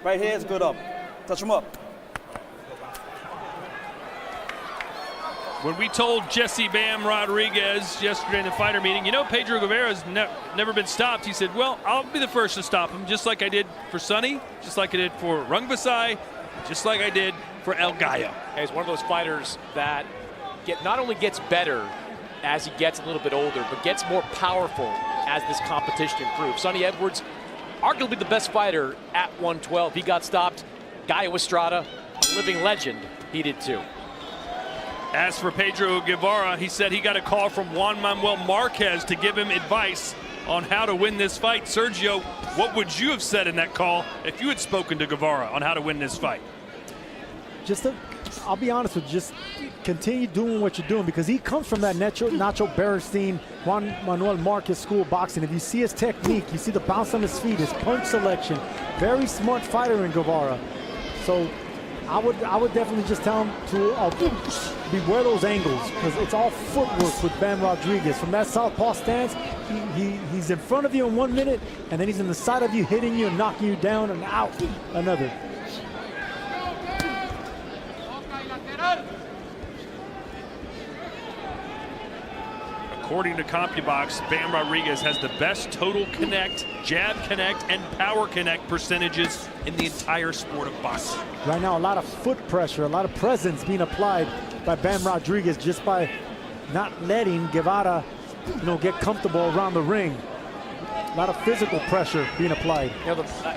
Right here is good up. Touch him up. When we told Jesse Bam Rodraguez yesterday in the fighter meeting, you know, Pedro Gevara's never been stopped. He said, well, I'll be the first to stop him, just like I did for Sonny, just like I did for Rungbasai, just like I did for El Gallo. He's one of those fighters that not only gets better as he gets a little bit older, but gets more powerful as this competition improves. Sonny Edwards, arguably the best fighter at 112. He got stopped. Gallo Estrada, a living legend, he did too. As for Pedro Gevara, he said he got a call from Juan Manuel Marquez to give him advice on how to win this fight. Sergio, what would you have said in that call if you had spoken to Gevara on how to win this fight? I'll be honest with you, just continue doing what you're doing, because he comes from that Nacho Berenstein, Juan Manuel Marquez school of boxing. If you see his technique, you see the bounce on his feet, his punch selection, very smart fighter in Gevara. So I would definitely just tell him to beware those angles, because it's all footwork with Bam Rodraguez. From that southpaw stance, he's in front of you in 1 minute, and then he's in the side of you, hitting you and knocking you down and out another. According to CompuBox, Bam Rodraguez has the best total connect, jab connect, and power connect percentages in the entire sport of boxing. Right now, a lot of foot pressure, a lot of presence being applied by Bam Rodraguez just by not letting Gevara, get comfortable around the ring. A lot of physical pressure being applied.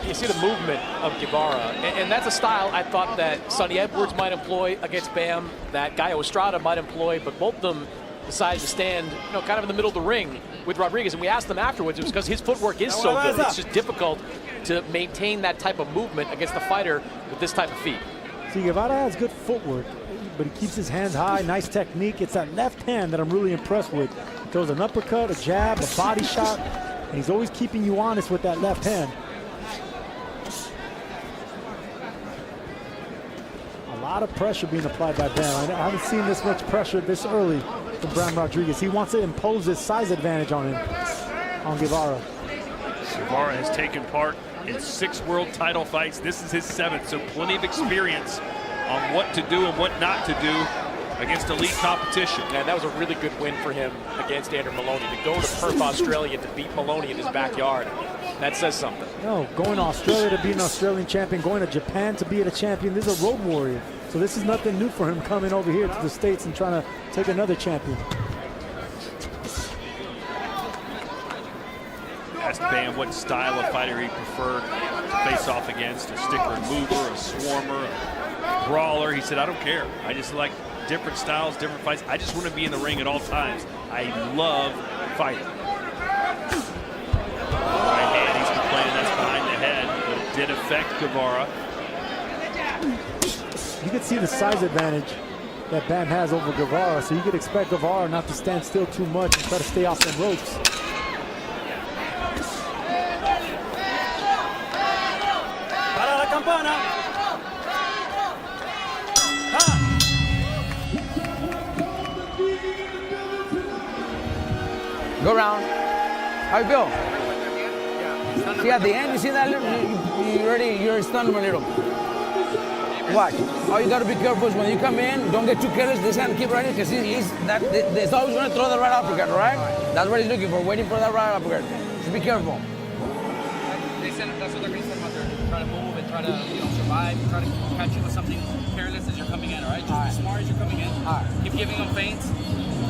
You see the movement of Gevara, and that's a style I thought that Sonny Edwards might employ against Bam, that Gallo Estrada might employ, but both of them decided to stand, kind of in the middle of the ring with Rodraguez. And we asked them afterwards, it was because his footwork is so good. It's just difficult to maintain that type of movement against the fighter with this type of feet. See, Gevara has good footwork, but he keeps his hands high, nice technique. It's that left hand that I'm really impressed with. He throws an uppercut, a jab, a body shot, and he's always keeping you honest with that left hand. A lot of pressure being applied by Bam. I haven't seen this much pressure this early from Bam Rodraguez. He wants to impose his size advantage on Gevara. Gevara has taken part in 6 world title fights. This is his 7th, so plenty of experience on what to do and what not to do against elite competition. And that was a really good win for him against Andrew Maloney. To go to Perth, Australia to beat Maloney in his backyard, that says something. No, going to Australia to be an Australian champion, going to Japan to be a champion. This is a road warrior. So this is nothing new for him coming over here to the States and trying to take another champion. Asked Bam what style of fighter he preferred to face off against, a sticker and mover, a swarmer, a brawler. He said, I don't care. I just like different styles, different fights. I just want to be in the ring at all times. I love fighting. Right hand, he's complaining that's behind the head, but it did affect Gevara. You can see the size advantage that Bam has over Gevara, so you could expect Gevara not to stand still too much and try to stay off the ropes. Para la campana. Go around. How you feel? See at the end, you see that little, you're stunned a little. Watch. All you gotta be careful is when you come in, don't get too careless. This hand keep running because he's always gonna throw the right uppercut, right? That's what he's looking for, waiting for that right uppercut. Just be careful. That's what they're going to say about there. Try to move and try to survive. Try to catch you with something careless as you're coming in, all right? Just be smart as you're coming in. Keep giving them feints.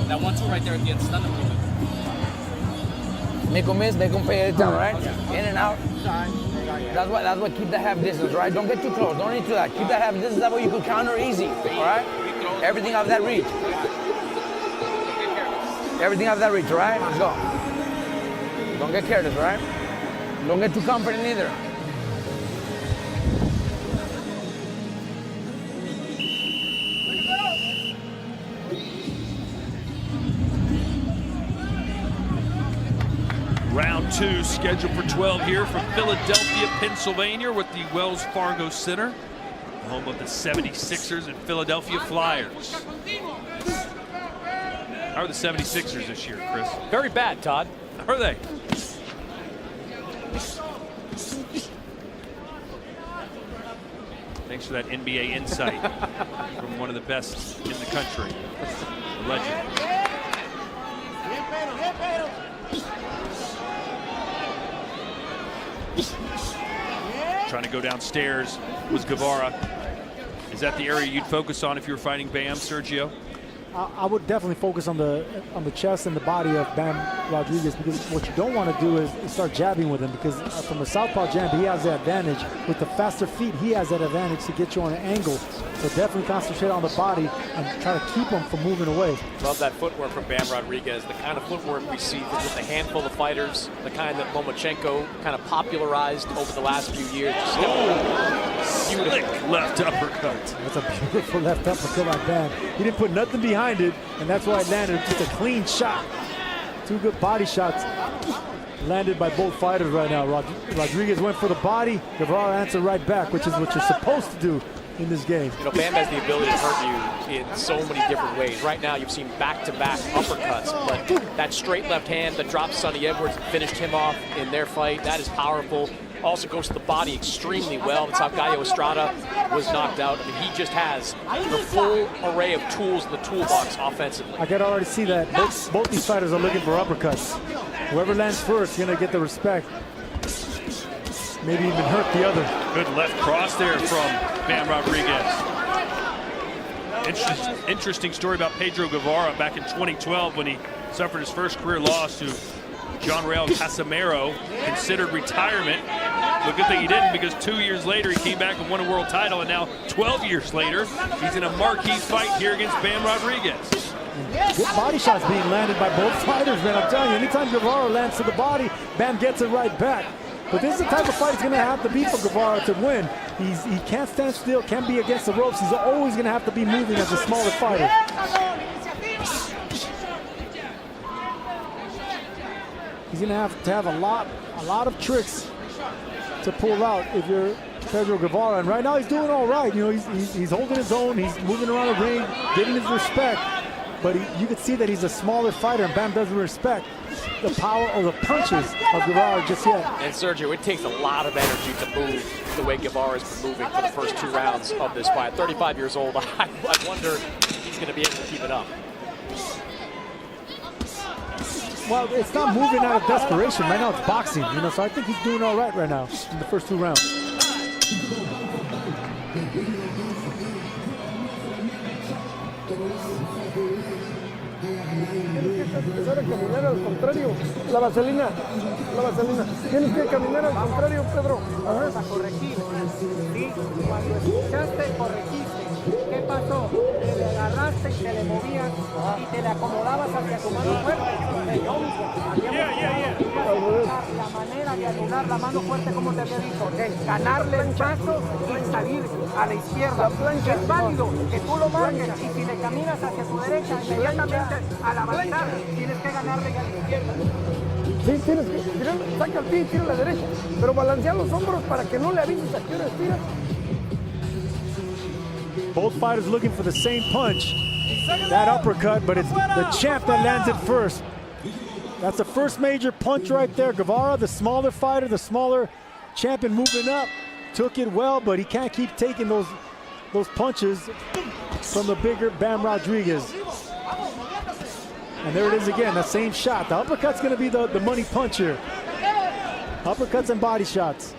That 1-2 right there at the end, stun them a little bit. Make them miss, make them pay every time, right? In and out. That's what keep the half distance, right? Don't get too close. Don't need to that. Keep that half distance. That way you can counter easy, all right? Everything out of that reach. Everything out of that reach, all right? Let's go. Don't get careless, all right? Don't get too confident either. Round 2 scheduled for 12 here from Philadelphia, Pennsylvania, with the Wells Fargo Center, home of the 76ers and Philadelphia Flyers. How are the 76ers this year, Chris? Very bad, Todd. How are they? for that NBA insight from one of the best in the country, the legend. Trying to go downstairs was Gevara. Is that the area you'd focus on if you were fighting Bam, Sergio? I would definitely focus on the chest and the body of Bam Roдрigez, because what you don't want to do is start jabbing with him, because from a southpaw jab he has the advantage. With the faster feet he has that advantage to get you on an angle. So definitely concentrate on the body and try to keep him from moving away. Love that footwork from Bam Roдрigez, the kind of footwork we see with a handful of fighters, the kind that Lomachenko kind of popularized over the last few years. Slick left uppercut. That's a beautiful left uppercut by Bam. He didn't put nothing behind it, and that's why it landed. Just a clean shot. Two good body shots landed by both fighters right now. Roдрigez went for the body. Gevara answered right back, which is what you're supposed to do in this game. You know, Bam has the ability to hurt you in so many different ways. Right now, you've seen back-to-back uppercuts, but that straight left hand that dropped Sonny Edwards and finished him off in their fight, that is powerful. Also goes to the body extremely well. That's how Gallo Estrada was knocked out. I mean, he just has the full array of tools in the toolbox offensively. I can already see that both these fighters are looking for uppercuts. Whoever lands first is going to get the respect. Maybe even hurt the other. Good left cross there from Bam Roдрigez. Interesting story about Pedro Gevara back in 2012 when he suffered his first career loss to John Rael Casimero, considered retirement. But good thing he didn't, because 2 years later he came back and won a world title, and now 12 years later he's in a marquee fight here against Bam Roдрigez. Good body shots being landed by both fighters, man. I'm telling you, anytime Gevara lands to the body, Bam gets it right back. But this is the type of fight he's going to have to be for Gevara to win. He can't stand still, can't be against the ropes. He's always going to have to be moving as a smaller fighter. He's going to have a lot of tricks to pull out if you're Pedro Gevara. And right now he's doing all right. You know, he's holding his own. He's moving around the ring, getting his respect. But you can see that he's a smaller fighter, and Bam doesn't respect the power or the punches of Gevara just yet. And Sergio, it takes a lot of energy to move the way Guevara's been moving for the first 2 rounds of this fight. 35 years old, I wonder if he's going to be able to keep it up. Well, it's not moving out of desperation. Right now it's boxing, you know, so I think he's doing all right now in the first 2 rounds. Empezar a caminar al contrario, la vaselina. Tienes que caminar al contrario, Pedro. Vamos a corregir. ¿Sí? Cuando escuchaste, corregiste. ¿Qué pasó? Te le agarraste y te le movías y te le acomodabas hacia tu mano fuerte. La manera de anular la mano fuerte, como te había dicho, de ganarle el paso y salir a la izquierda. Es válido que tú lo marques, y si le caminas hacia tu derecha, inmediatamente al avanzar tienes que ganarle a la izquierda. Sí, tienes que tirar, saca el pie y tira a la derecha, pero balancea los hombros para que no le avises a qué hora estira. Both fighters looking for the same punch, that uppercut, but it's the champ that lands it first. That's the first major punch right there. Gevara, the smaller fighter, the smaller champion moving up, took it well, but he can't keep taking those punches from the bigger Bam Roдрigez. And there it is again, the same shot. The uppercut's gonna be the money punch here. Uppercuts and body shots.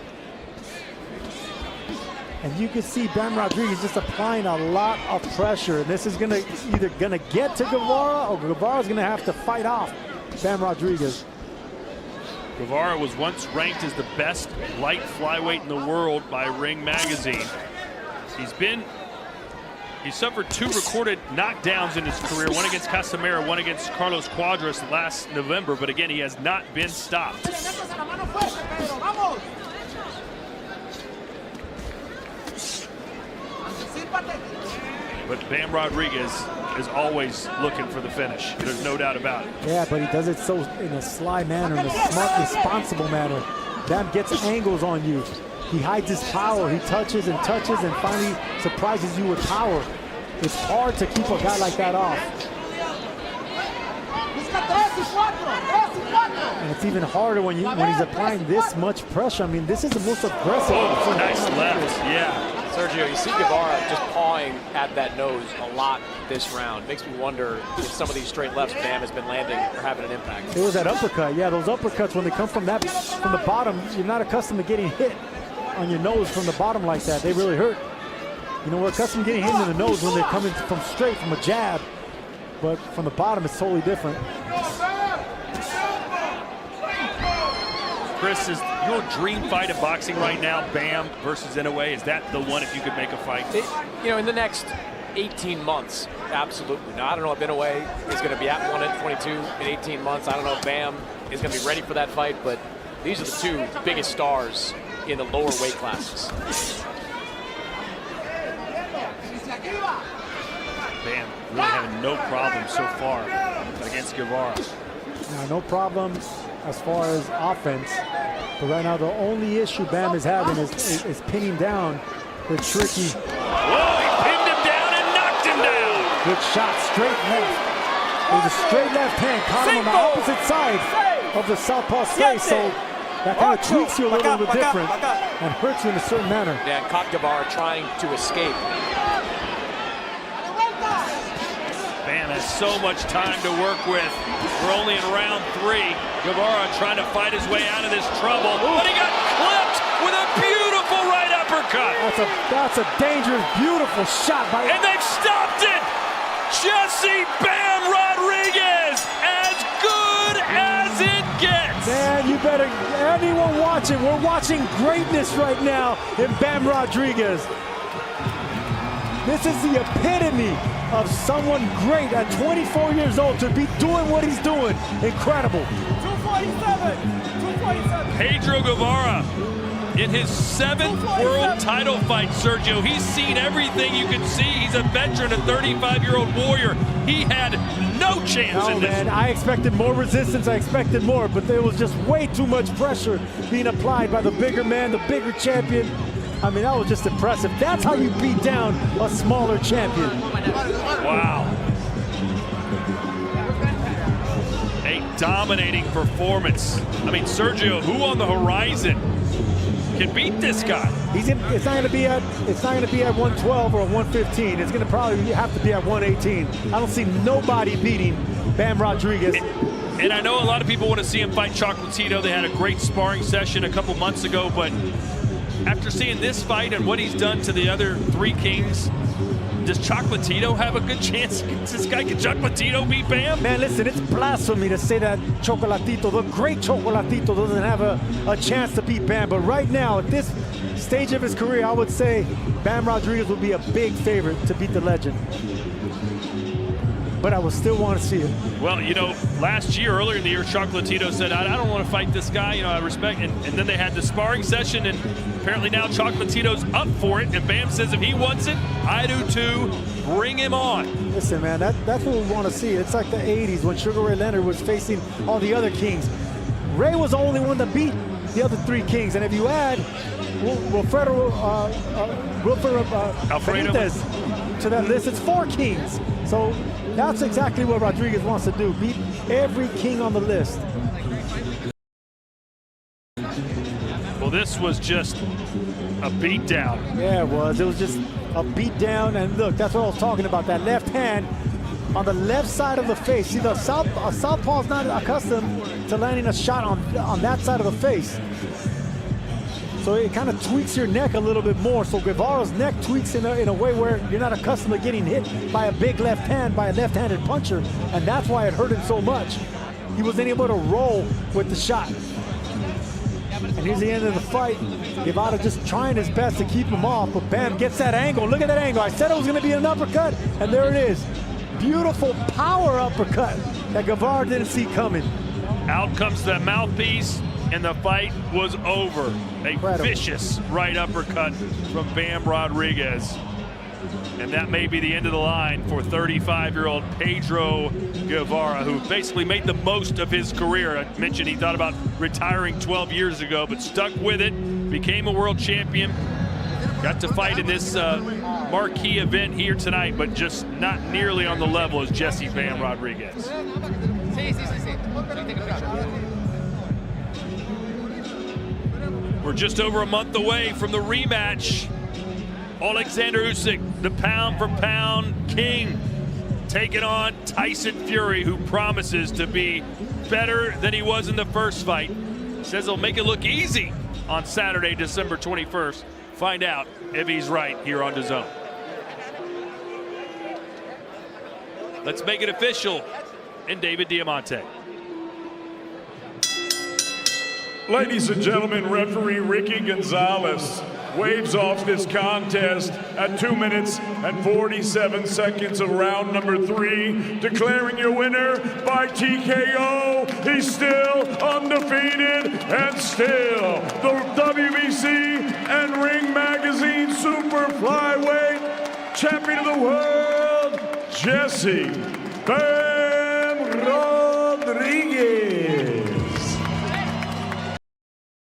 And you can see Bam Roдрigez just applying a lot of pressure. And this is either gonna get to Gevara, or Guevara's gonna have to fight off Bam Roдрigez. Gevara was once ranked as the best light flyweight in the world by Ring Magazine. He suffered 2 recorded knockdowns in his career, one against Casimero, one against Carlos Cuadras last November, but again, he has not been stopped. But Bam Roдрigez is always looking for the finish. There's no doubt about it. Yeah, but he does it so in a sly manner, in a smart, responsible manner. Bam gets angles on you. He hides his power. He touches and finally surprises you with power. It's hard to keep a guy like that off. And it's even harder when he's applying this much pressure. I mean, this is the most aggressive. Oh, nice left, yeah. Sergio, you see Gevara just pawing at that nose a lot this round. Makes me wonder if some of these straight lefts Bam has been landing are having an impact. It was that uppercut. Yeah, those uppercuts, when they come from the bottom, you're not accustomed to getting hit on your nose from the bottom like that. They really hurt. You know, we're accustomed to getting hit in the nose when they're coming from straight, from a jab. But from the bottom, it's totally different. Chris, is your dream fight in boxing right now, Bam versus Inoue? Is that the one if you could make a fight? You know, in the next 18 months, absolutely. Now, I don't know if Inoue is going to be at 122 in 18 months. I don't know if Bam is going to be ready for that fight, but these are the two biggest stars in the lower weight classes. Bam really having no problems so far against Gevara. Now, no problems as far as offense, but right now the only issue Bam is having is pinning down the tricky. Whoa, he pinned him down and knocked him down. Good shot, straight left. It was a straight left hand, caught him on the opposite side of the southpaw face, so that kind of tweaks you a little bit different and hurts you in a certain manner. Yeah, and caught Gevara trying to escape. Bam has so much time to work with. We're only in round 3. Gevara trying to fight his way out of this trouble, but he got clipped with a beautiful right uppercut. That's a dangerous, beautiful shot by. And they've stopped it. Jesse Bam Roдрigez, as good as it gets. Man, you better, anyone watching, we're watching greatness right now in Bam Rodraguez. This is the epitome of someone great at 24 years old to be doing what he's doing. Incredible. 247. Pedro Gevara in his 7th world title fight, Sergio. He's seen everything you can see. He's a veteran, a 35-year-old warrior. He had no chance in this. Man, I expected more resistance. I expected more, but there was just way too much pressure being applied by the bigger man, the bigger champion. I mean, that was just impressive. That's how you beat down a smaller champion. Wow. A dominating performance. I mean, Sergio, who on the horizon can beat this guy? It's not going to be at 112 or 115. It's going to probably have to be at 118. I don't see nobody beating Bam Rodraguez. And I know a lot of people want to see him fight Chocolatito. They had a great sparring session a couple months ago, but after seeing this fight and what he's done to the other 3 kings, does Chocolatito have a good chance against this guy? Can Chocolatito beat Bam? Man, listen, it's blasphemy to say that Chocolatito, the great Chocolatito, doesn't have a chance to beat Bam. But right now, at this stage of his career, I would say Bam Rodraguez will be a big favorite to beat the legend. But I would still want to see it. Well, you know, last year, earlier in the year, Chocolatito said, I don't want to fight this guy, you know, I respect, and then they had the sparring session, and apparently now Chocolatito's up for it, and Bam says if he wants it, I do too, bring him on. Listen, man, that's what we want to see. It's like the 80s when Sugar Ray Leonard was facing all the other kings. Ray was the only one that beat the other 3 kings, and if you add Wilfredo Benitez to that list, it's 4 kings. So that's exactly what Rodraguez wants to do, beat every king on the list. Well, this was just a beatdown. Yeah, it was. It was just a beatdown, and look, that's what I was talking about, that left hand on the left side of the face. See, the southpaw's not accustomed to landing a shot on that side of the face. So it kind of tweaks your neck a little bit more. So Guevara's neck tweaks in a way where you're not accustomed to getting hit by a big left hand, by a left-handed puncher, and that's why it hurt him so much. He wasn't able to roll with the shot. And here's the end of the fight. Guevara just trying his best to keep him off, but Bam gets that angle. Look at that angle. I said it was going to be an uppercut, and there it is. Beautiful power uppercut that Guevara didn't see coming. Out comes the mouthpiece, and the fight was over. A vicious right uppercut from Bam Rodraguez. And that may be the end of the line for 35-year-old Pedro Gevara, who basically made the most of his career. I mentioned he thought about retiring 12 years ago, but stuck with it, became a world champion, got to fight in this marquee event here tonight, but just not nearly on the level as Jesse Bam Rodraguez. We're just over a month away from the rematch Alexander Usyk, the pound-for-pound king, taking on Tyson Fury, who promises to be better than he was in the first fight. Says he'll make it look easy on Saturday, December 21st. Find out if he's right here on DAZN. Let's make it official in David Diamante. Ladies and gentlemen, referee Ricky Gonzalez waves off this contest at 2 minutes and 47 seconds of round number 3, declaring your winner by TKO. He's still undefeated and still the WBC and Ring Magazine Super Flyweight Champion of the World, Jesse Rodraguez.